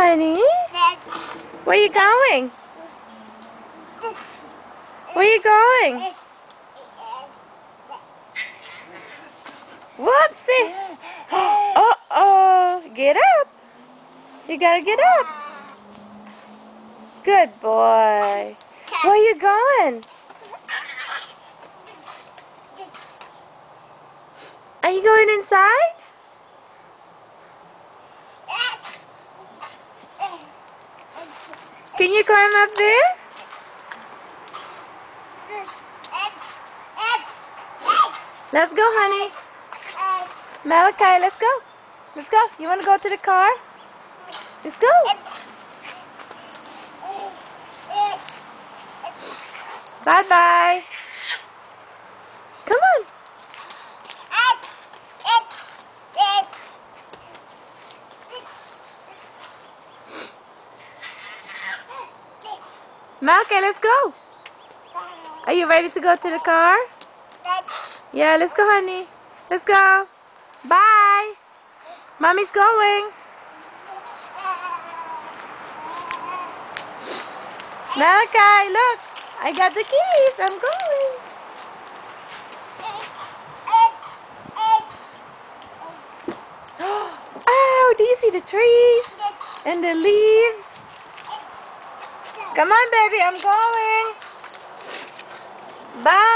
honey? Where you going? Where you going? Whoopsie! Uh-oh! Get up! You gotta get up! Good boy! Where you going? Are you going inside? Can you climb up there? Let's go, honey. Malachi, let's go. Let's go. You want to go to the car? Let's go. Bye-bye. Come on. Malachi, let's go. Are you ready to go to the car? Yeah, let's go, honey. Let's go. Bye. Mommy's going. Malachi, look. I got the keys. I'm going. Oh, do you see the trees and the leaves? Come on, baby. I'm going. Bye.